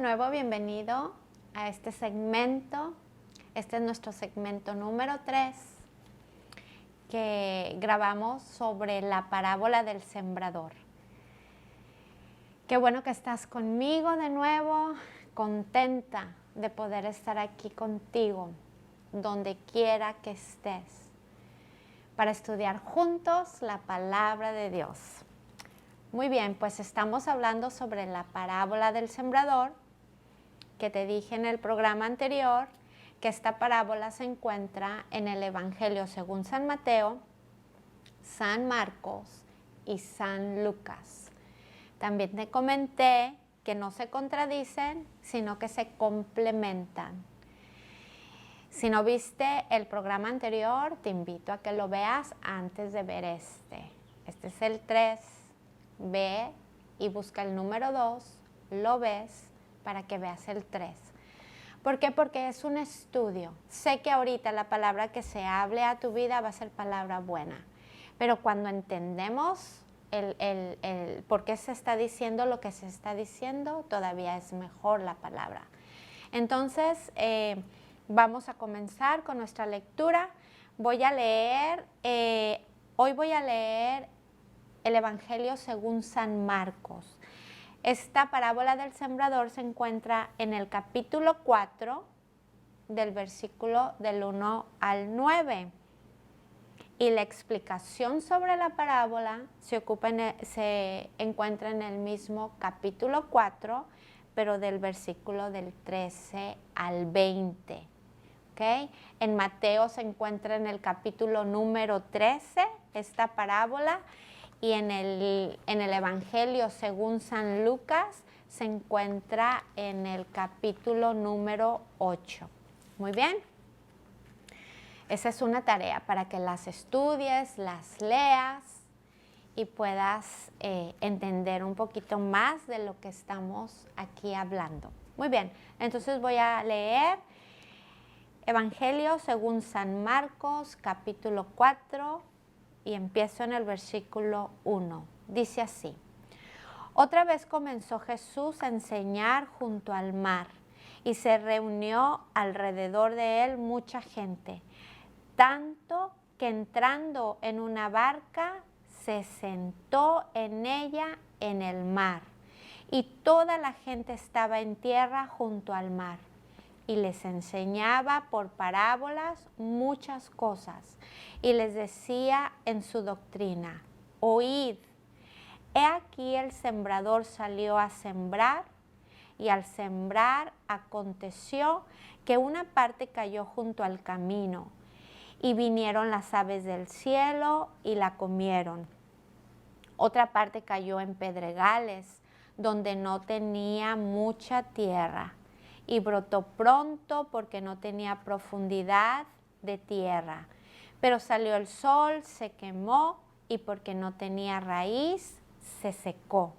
nuevo, bienvenido a este segmento. Este es nuestro segmento número 3 que grabamos sobre la parábola del sembrador. Qué bueno que estás conmigo de nuevo, contenta de poder estar aquí contigo, donde quiera que estés, para estudiar juntos la palabra de Dios. Muy bien, pues estamos hablando sobre la parábola del sembrador, que te dije en el programa anterior, que esta parábola se encuentra en el Evangelio según San Mateo, San Marcos y San Lucas. También te comenté que no se contradicen, sino que se complementan. Si no viste el programa anterior, te invito a que lo veas antes de ver este. Este es el 3. Ve y busca el número 2, lo ves para que veas el 3. ¿Por qué? Porque es un estudio. Sé que ahorita la palabra que se hable a tu vida va a ser palabra buena, pero cuando entendemos el por qué se está diciendo lo que se está diciendo, todavía es mejor la palabra. Entonces, vamos a comenzar con nuestra lectura. Hoy voy a leer el Evangelio según San Marcos. Esta parábola del sembrador se encuentra en el capítulo 4, del versículo del 1 al 9. Y la explicación sobre la parábola se encuentra en el mismo capítulo 4, pero del versículo del 13 al 20. ¿Okay? En Mateo se encuentra en el capítulo número 13, esta parábola, y en el Evangelio según San Lucas se encuentra en el capítulo número 8. Muy bien. Esa es una tarea para que las estudies, las leas y puedas entender un poquito más de lo que estamos aquí hablando. Muy bien, entonces voy a leer Evangelio según San Marcos, capítulo 4, y empiezo en el versículo 1. Dice así: Otra vez comenzó Jesús a enseñar junto al mar, y se reunió alrededor de él mucha gente, tanto que entrando en una barca se sentó en ella en el mar, y toda la gente estaba en tierra junto al mar. Y les enseñaba por parábolas muchas cosas, y les decía en su doctrina: Oíd, he aquí el sembrador salió a sembrar, y al sembrar aconteció que una parte cayó junto al camino, y vinieron las aves del cielo y la comieron. Otra parte cayó en pedregales, donde no tenía mucha tierra, y brotó pronto porque no tenía profundidad de tierra. Pero salió el sol, se quemó, y porque no tenía raíz, se secó.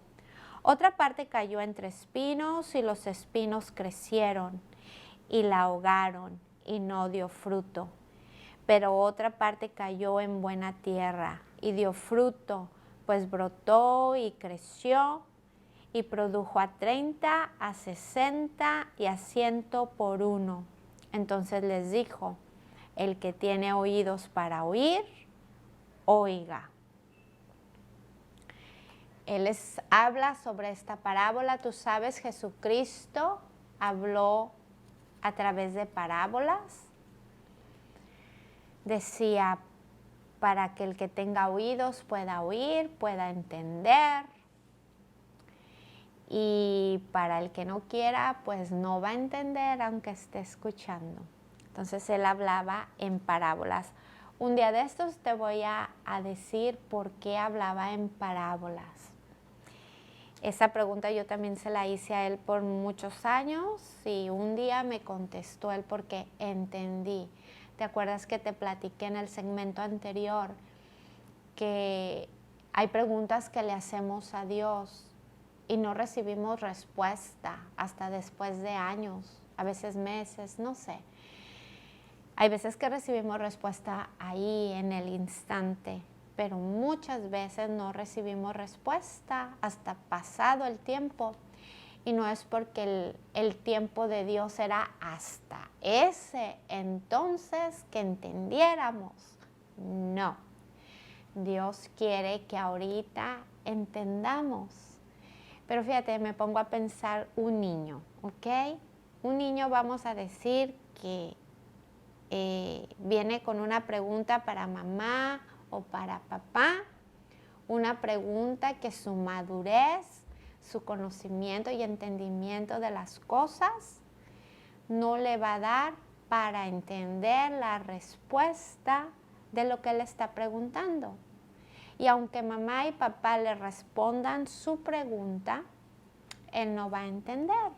Otra parte cayó entre espinos, y los espinos crecieron y la ahogaron, y no dio fruto. Pero otra parte cayó en buena tierra y dio fruto, pues brotó y creció, y produjo a 30, a 60 y a 100 por uno. Entonces les dijo: el que tiene oídos para oír, oiga. Él les habla sobre esta parábola. Tú sabes, Jesucristo habló a través de parábolas. Decía, para que el que tenga oídos pueda oír, pueda entender. Y para el que no quiera, pues no va a entender aunque esté escuchando. Entonces él hablaba en parábolas. Un día de estos te voy a decir por qué hablaba en parábolas. Esa pregunta yo también se la hice a él por muchos años, y un día me contestó él porque entendí. ¿Te acuerdas que te platiqué en el segmento anterior que hay preguntas que le hacemos a Dios y no recibimos respuesta hasta después de años, a veces meses, no sé? Hay veces que recibimos respuesta ahí en el instante, pero muchas veces no recibimos respuesta hasta pasado el tiempo. y no es porque el tiempo de Dios era hasta ese entonces que entendiéramos. No, Dios quiere que ahorita entendamos. Pero fíjate, me pongo a pensar un niño, ¿ok? Un niño, vamos a decir que viene con una pregunta para mamá o para papá, una pregunta que su madurez, su conocimiento y entendimiento de las cosas no le va a dar para entender la respuesta de lo que él está preguntando. Y aunque mamá y papá le respondan su pregunta, él no va a entender,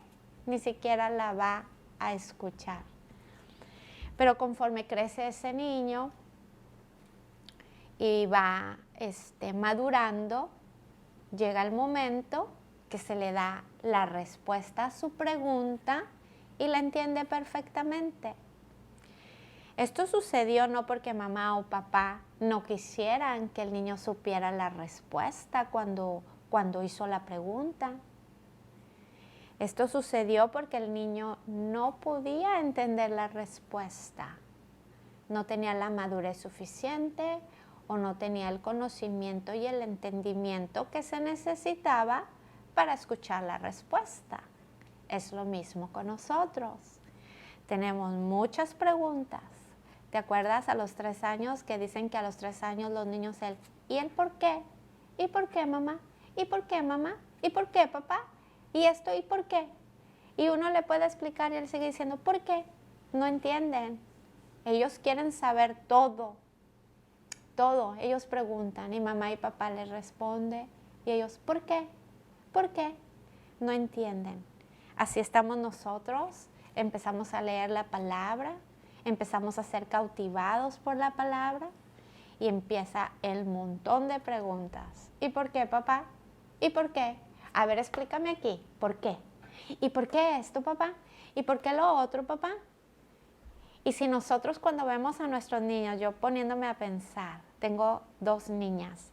ni siquiera la va a escuchar. Pero conforme crece ese niño y va madurando, llega el momento que se le da la respuesta a su pregunta y la entiende perfectamente. Esto sucedió no porque mamá o papá no quisieran que el niño supiera la respuesta cuando hizo la pregunta. Esto sucedió porque el niño no podía entender la respuesta. No tenía la madurez suficiente o no tenía el conocimiento y el entendimiento que se necesitaba para escuchar la respuesta. Es lo mismo con nosotros. Tenemos muchas preguntas. ¿Te acuerdas a los 3 años que dicen que a los 3 años los niños ¿y el por qué? ¿Y por qué, mamá? ¿Y por qué, mamá? ¿Y por qué, papá? ¿Y esto y por qué? Y uno le puede explicar y él sigue diciendo, ¿por qué? No entienden. Ellos quieren saber todo. Todo. Ellos preguntan y mamá y papá les responde y ellos, ¿por qué? ¿Por qué? No entienden. Así estamos nosotros. Empezamos a leer la palabra, empezamos a ser cautivados por la palabra y empieza el montón de preguntas. ¿Y por qué, papá? ¿Y por qué? A ver, explícame aquí. ¿Por qué? ¿Y por qué esto, papá? ¿Y por qué lo otro, papá? Y si nosotros cuando vemos a nuestros niños, yo poniéndome a pensar, tengo 2 niñas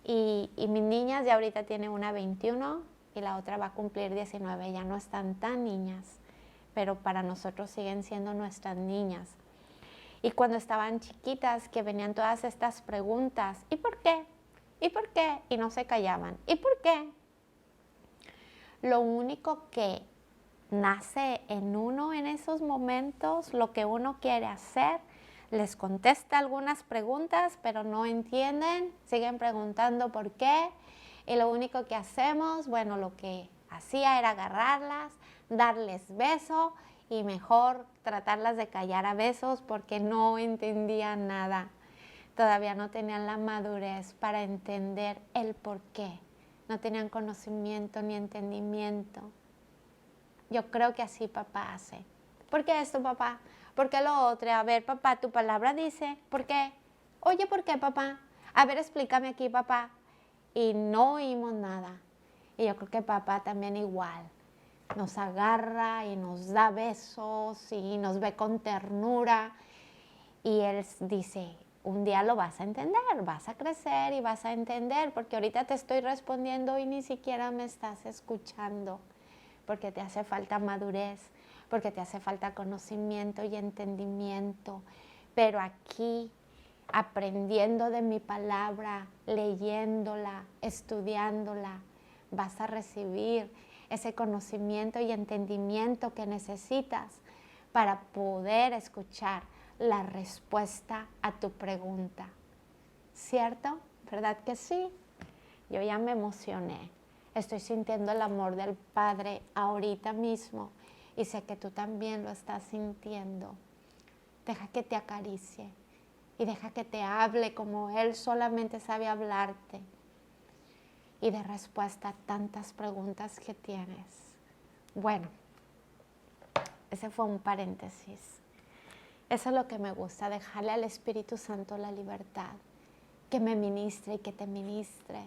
y mis niñas ya ahorita tienen una 21 y la otra va a cumplir 19, ya no están tan niñas, pero para nosotros siguen siendo nuestras niñas. Y cuando estaban chiquitas que venían todas estas preguntas, ¿y por qué? ¿Y por qué? Y no se callaban. ¿Y por qué? Lo único que nace en uno en esos momentos, lo que uno quiere hacer, les contesta algunas preguntas, pero no entienden, siguen preguntando por qué, y lo único que hacemos, bueno, lo que hacía era agarrarlas, darles beso y mejor tratarlas de callar a besos porque no entendían nada. Todavía no tenían la madurez para entender el por qué. No tenían conocimiento ni entendimiento. Yo creo que así papá hace. ¿Por qué esto, papá? ¿Por qué lo otro? A ver, papá, tu palabra dice. ¿Por qué? Oye, ¿por qué, papá? A ver, explícame aquí, papá. Y no oímos nada. Y yo creo que papá también igual. Nos agarra y nos da besos y nos ve con ternura. Y él dice, un día lo vas a entender, vas a crecer y vas a entender, porque ahorita te estoy respondiendo y ni siquiera me estás escuchando, porque te hace falta madurez, porque te hace falta conocimiento y entendimiento. Pero aquí, aprendiendo de mi palabra, leyéndola, estudiándola, vas a recibir ese conocimiento y entendimiento que necesitas para poder escuchar la respuesta a tu pregunta. ¿Cierto? ¿Verdad que sí? Yo ya me emocioné. Estoy sintiendo el amor del Padre ahorita mismo y sé que tú también lo estás sintiendo. Deja que te acaricie y deja que te hable como Él solamente sabe hablarte y de respuesta a tantas preguntas que tienes. Bueno, ese fue un paréntesis. Eso es lo que me gusta, dejarle al Espíritu Santo la libertad, que me ministre y que te ministre.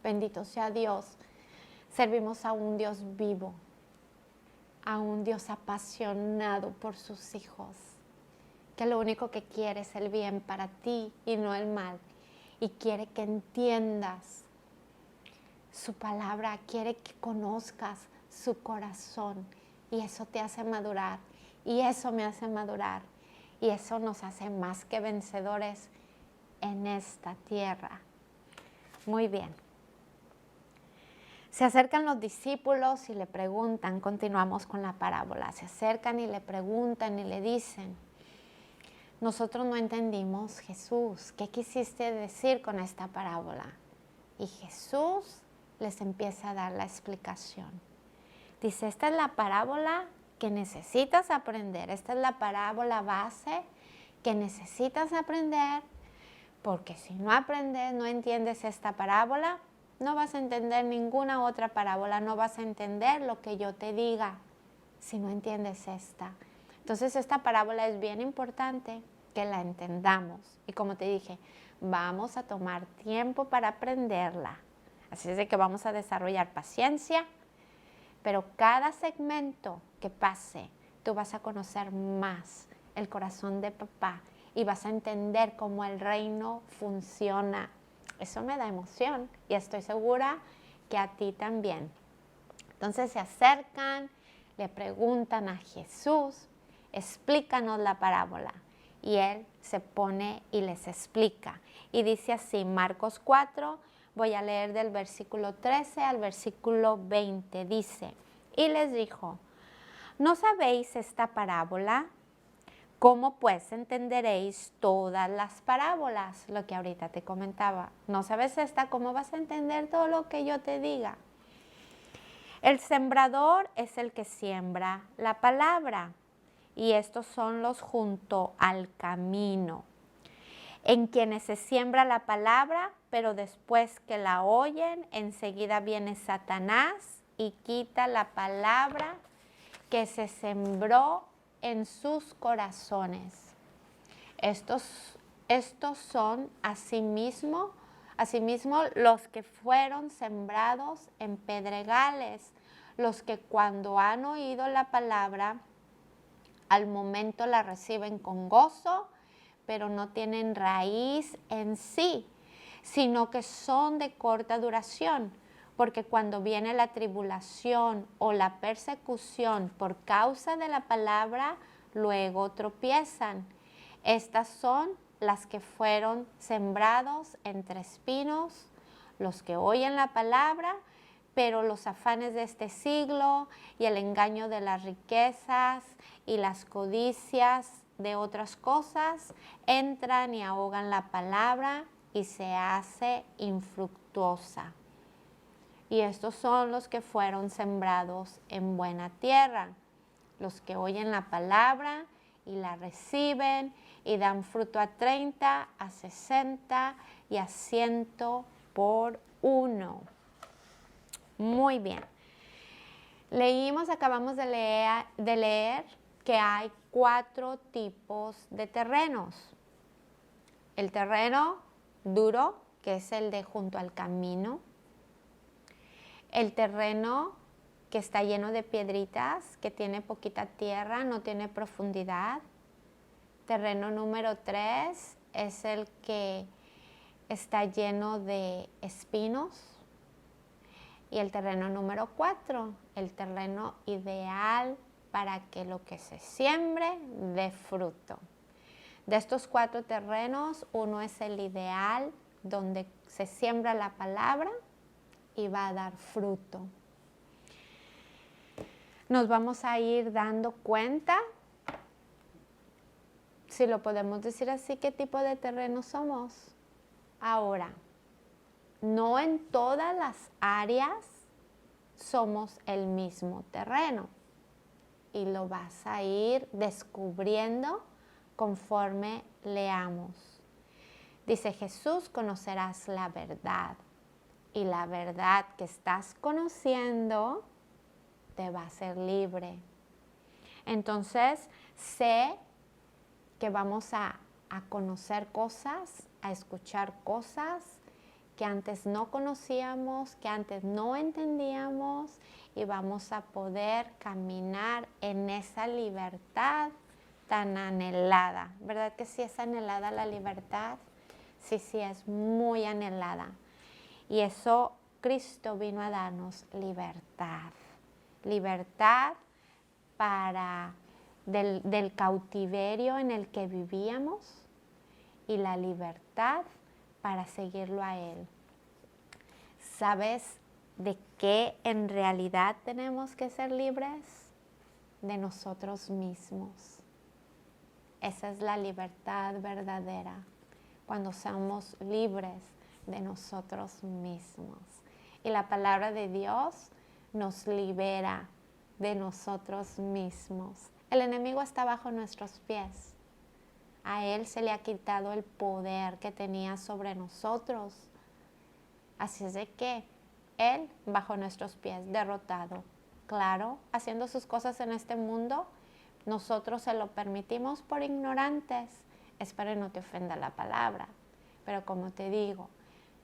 Bendito sea Dios. Servimos a un Dios vivo, a un Dios apasionado por sus hijos, que lo único que quiere es el bien para ti y no el mal. Y quiere que entiendas su palabra, quiere que conozcas su corazón. Y eso te hace madurar. Y eso me hace madurar. Y eso nos hace más que vencedores en esta tierra. Muy bien. Se acercan los discípulos y le preguntan, continuamos con la parábola, se acercan y le preguntan y le dicen, nosotros no entendimos, Jesús, ¿qué quisiste decir con esta parábola? Y Jesús les empieza a dar la explicación. Dice, esta es la parábola que necesitas aprender, esta es la parábola base que necesitas aprender, porque si no aprendes, no entiendes esta parábola, no vas a entender ninguna otra parábola, no vas a entender lo que yo te diga si no entiendes esta. Entonces esta parábola es bien importante que la entendamos. Y como te dije, vamos a tomar tiempo para aprenderla. Así es de que vamos a desarrollar paciencia, pero cada segmento que pase, tú vas a conocer más el corazón de papá y vas a entender cómo el reino funciona. Eso me da emoción y estoy segura que a ti también. Entonces se acercan, le preguntan a Jesús, explícanos la parábola. Y él se pone y les explica. Y dice así, Marcos 4, voy a leer del versículo 13 al versículo 20. Dice, y les dijo, ¿no sabéis esta parábola? ¿Cómo pues entenderéis todas las parábolas? Lo que ahorita te comentaba. ¿No sabes esta? ¿Cómo vas a entender todo lo que yo te diga? El sembrador es el que siembra la palabra. Y estos son los junto al camino, en quienes se siembra la palabra, pero después que la oyen, enseguida viene Satanás y quita la palabra que se sembró en sus corazones. Estos son asimismo los que fueron sembrados en pedregales, los que cuando han oído la palabra, al momento la reciben con gozo, pero no tienen raíz en sí, sino que son de corta duración, porque cuando viene la tribulación o la persecución por causa de la palabra, luego tropiezan. Estas son las que fueron sembrados entre espinos, los que oyen la palabra, pero los afanes de este siglo y el engaño de las riquezas y las codicias de otras cosas entran y ahogan la palabra y se hace infructuosa. Y estos son los que fueron sembrados en buena tierra, los que oyen la palabra y la reciben y dan fruto a 30, a 60 y a 100 por uno. Muy bien. Acabamos de leer que hay 4 tipos de terrenos. El terreno duro, que es el de junto al camino. El terreno que está lleno de piedritas, que tiene poquita tierra, no tiene profundidad. Terreno número 3 es el que está lleno de espinos. Y el terreno número 4, el terreno ideal para que lo que se siembre dé fruto. De estos 4 terrenos, uno es el ideal, donde se siembra la palabra y va a dar fruto. Nos vamos a ir dando cuenta, si lo podemos decir así, qué tipo de terreno somos. Ahora, no en todas las áreas somos el mismo terreno y lo vas a ir descubriendo conforme leamos. Dice Jesús, conocerás la verdad y la verdad que estás conociendo te va a hacer libre. Entonces, sé que vamos a conocer cosas, a escuchar cosas que antes no conocíamos, que antes no entendíamos y vamos a poder caminar en esa libertad tan anhelada. ¿Verdad que sí es anhelada la libertad? Sí, es muy anhelada. Y eso Cristo vino a darnos libertad. libertad del cautiverio en el que vivíamos y la libertad para seguirlo a Él. ¿Sabes de qué en realidad tenemos que ser libres? De nosotros mismos. Esa es la libertad verdadera, cuando somos libres de nosotros mismos. Y la palabra de Dios nos libera de nosotros mismos. El enemigo está bajo nuestros pies. A él se le ha quitado el poder que tenía sobre nosotros. Así es de que él bajo nuestros pies, derrotado. Claro, haciendo sus cosas en este mundo, nosotros se lo permitimos por ignorantes. Espero no te ofenda la palabra, pero como te digo,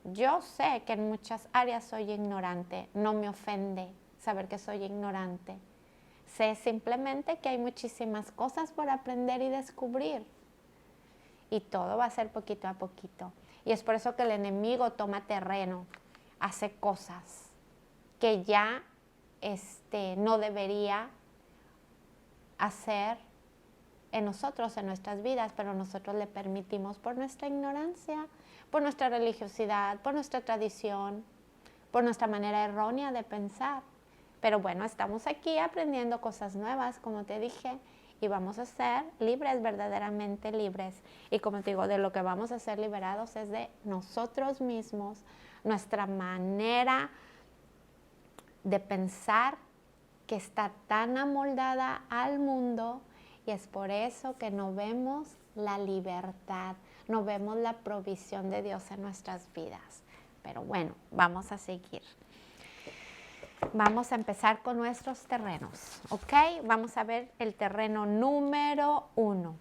yo sé que en muchas áreas soy ignorante. No me ofende saber que soy ignorante. Sé simplemente que hay muchísimas cosas por aprender y descubrir. Y todo va a ser poquito a poquito. Y es por eso que el enemigo toma terreno, hace cosas que ya no debería hacer en nosotros, en nuestras vidas, pero nosotros le permitimos por nuestra ignorancia, por nuestra religiosidad, por nuestra tradición, por nuestra manera errónea de pensar. Pero bueno, estamos aquí aprendiendo cosas nuevas, como te dije, y vamos a ser libres, verdaderamente libres. Y como te digo, de lo que vamos a ser liberados es de nosotros mismos, nuestra manera de pensar que está tan amoldada al mundo, y es por eso que no vemos la libertad, no vemos la provisión de Dios en nuestras vidas. Pero bueno, vamos a seguir. Vamos a empezar con nuestros terrenos, ¿ok? Vamos a ver el terreno número 1.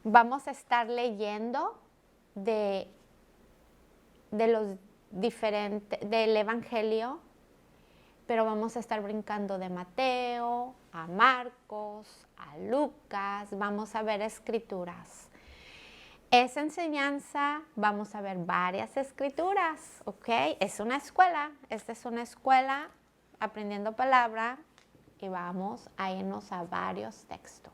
Vamos a estar leyendo de los diferentes, del Evangelio, pero vamos a estar brincando de Mateo a Marcos, a Lucas, vamos a ver escrituras. Esa enseñanza, vamos a ver varias escrituras, ¿ok? Es una escuela, esta es una escuela aprendiendo palabra y vamos a irnos a varios textos.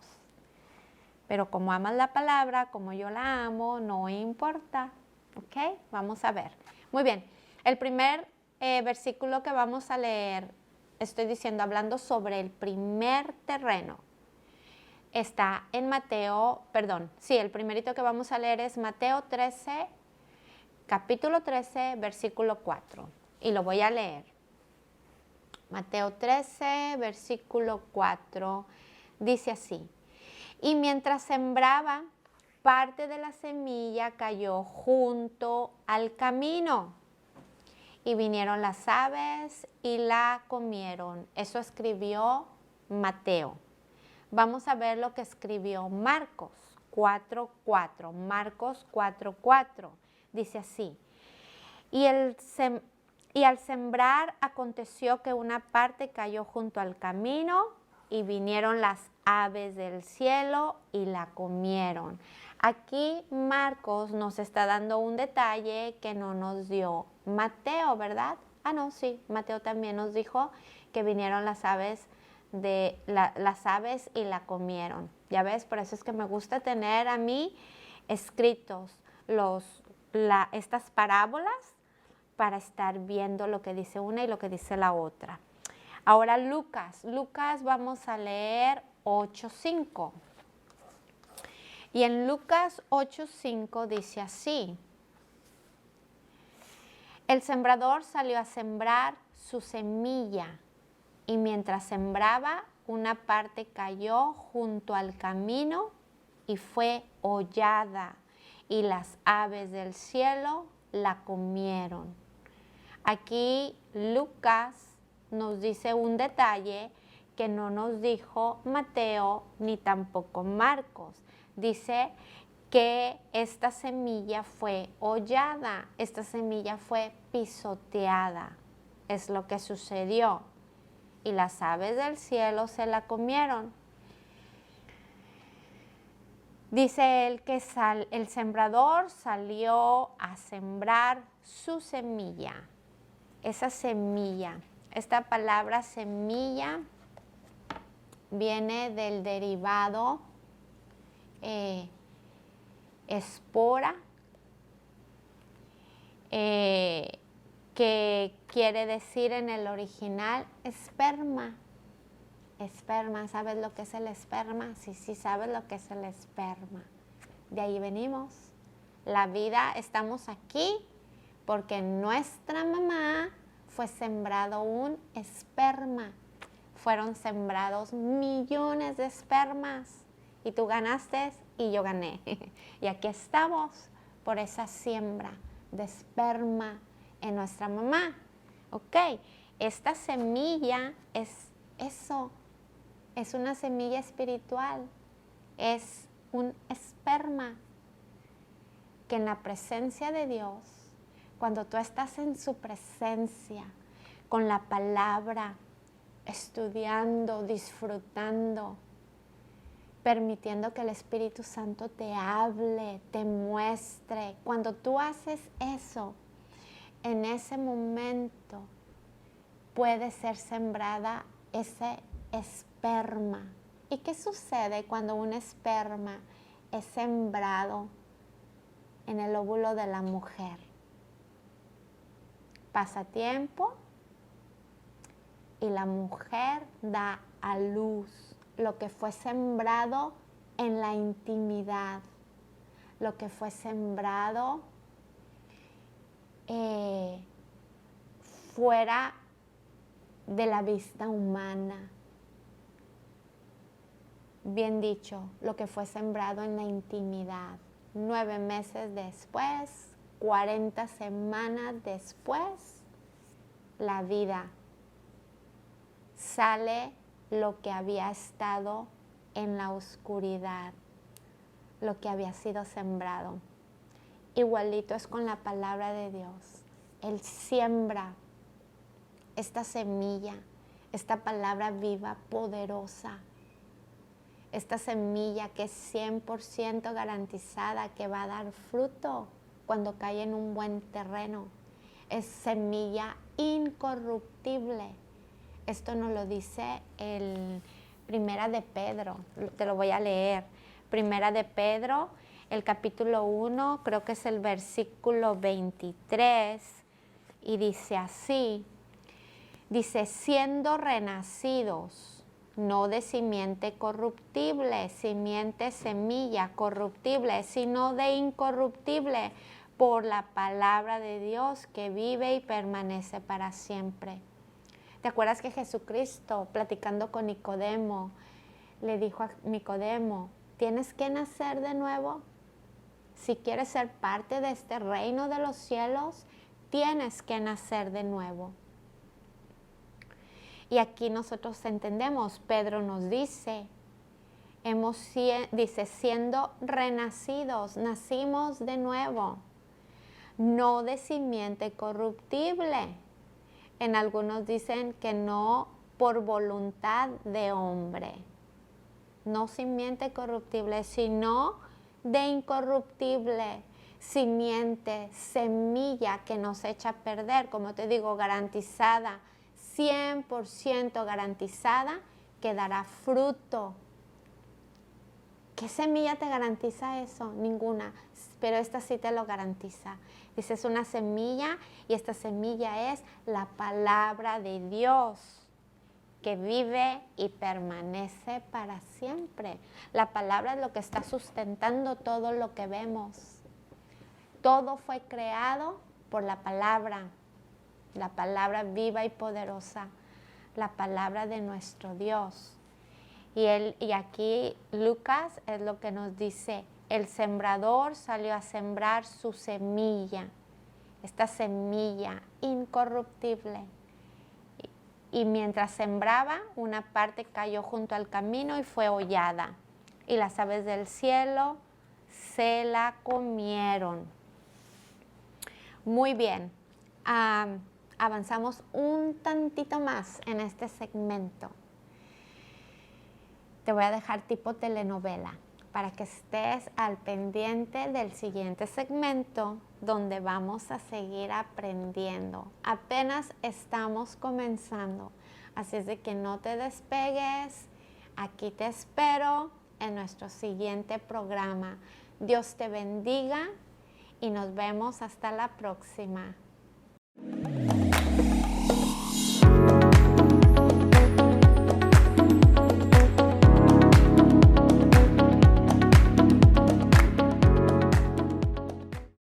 Pero como amas la palabra, como yo la amo, no importa, ¿ok? Vamos a ver. Muy bien, el primer versículo que vamos a leer, estoy diciendo, hablando sobre el primer terreno. Está en Mateo, el primerito que vamos a leer es Mateo 13, capítulo 13, versículo 4. Y lo voy a leer. Mateo 13, versículo 4, dice así. Y mientras sembraba, parte de la semilla cayó junto al camino. Y vinieron las aves y la comieron. Eso escribió Mateo. Vamos a ver lo que escribió Marcos 4:4. Marcos 4:4. Dice así. Y al sembrar aconteció que una parte cayó junto al camino y vinieron las aves del cielo y la comieron. Aquí Marcos nos está dando un detalle que no nos dio Mateo, ¿verdad? Ah, no, sí, Mateo también nos dijo que vinieron las aves y la comieron. Ya ves, por eso es que me gusta tener a mí escritos estas parábolas para estar viendo lo que dice una y lo que dice la otra. Ahora Lucas vamos a leer 8:5. Y en Lucas 8:5 dice así. El sembrador salió a sembrar su semilla y mientras sembraba, una parte cayó junto al camino y fue hollada y las aves del cielo la comieron. Aquí Lucas nos dice un detalle que no nos dijo Mateo ni tampoco Marcos. Dice que esta semilla fue hollada, esta semilla fue pisoteada. Es lo que sucedió. Y las aves del cielo se la comieron. Dice él que el sembrador salió a sembrar su semilla. Esa semilla, Esta palabra semilla viene del derivado espora, que quiere decir en el original esperma. Esperma, ¿sabes lo que es el esperma? Sí, sabes lo que es el esperma. De ahí venimos. La vida, estamos aquí porque en nuestra mamá fue sembrado un esperma. Fueron sembrados millones de espermas y tú ganaste y yo gané. Y aquí estamos por esa siembra de esperma en nuestra mamá. Ok, esta semilla es eso, es una semilla espiritual, es un esperma que en la presencia de Dios, cuando tú estás en su presencia, con la palabra, estudiando, disfrutando, permitiendo que el Espíritu Santo te hable, te muestre. Cuando tú haces eso, en ese momento puede ser sembrada ese esperma. ¿Y qué sucede cuando un esperma es sembrado en el óvulo de la mujer? Pasa tiempo y la mujer da a luz lo que fue sembrado en la intimidad, lo que fue sembrado fuera de la vista humana. Bien dicho, lo que fue sembrado en la intimidad. 9 meses después, 40 semanas después, la vida sale lo que había estado en la oscuridad, lo que había sido sembrado. Igualito es con la palabra de Dios. Él siembra esta semilla, esta palabra viva, poderosa, esta semilla que es 100% garantizada, que va a dar fruto cuando cae en un buen terreno. Es semilla incorruptible. Esto nos lo dice el Primera de Pedro, te lo voy a leer. Primera de Pedro, el capítulo 1, creo que es el versículo 23, y dice así, dice, siendo renacidos, no de simiente corruptible, simiente, semilla corruptible, sino de incorruptible, por la palabra de Dios que vive y permanece para siempre. ¿Te acuerdas que Jesucristo, platicando con Nicodemo, le dijo a Nicodemo, tienes que nacer de nuevo? Si quieres ser parte de este reino de los cielos, tienes que nacer de nuevo. Y aquí nosotros entendemos, Pedro nos dice, dice, siendo renacidos, nacimos de nuevo, no de simiente corruptible. En algunos dicen que no por voluntad de hombre, no simiente corruptible, sino de incorruptible, simiente, semilla que nos echa a perder, como te digo, garantizada, 100% garantizada, que dará fruto. ¿Qué semilla te garantiza eso? Ninguna, pero esta sí te lo garantiza. Dice, es una semilla y esta semilla es la palabra de Dios que vive y permanece para siempre. La palabra es lo que está sustentando todo lo que vemos. Todo fue creado por la palabra viva y poderosa, la palabra de nuestro Dios. Y aquí Lucas es lo que nos dice, el sembrador salió a sembrar su semilla, esta semilla incorruptible. Y mientras sembraba, una parte cayó junto al camino y fue hollada. Y las aves del cielo se la comieron. Muy bien. Avanzamos un tantito más en este segmento. Te voy a dejar tipo telenovela. para que estés al pendiente del siguiente segmento donde vamos a seguir aprendiendo. Apenas estamos comenzando, así es de que no te despegues. Aquí te espero en nuestro siguiente programa. Dios te bendiga y nos vemos hasta la próxima.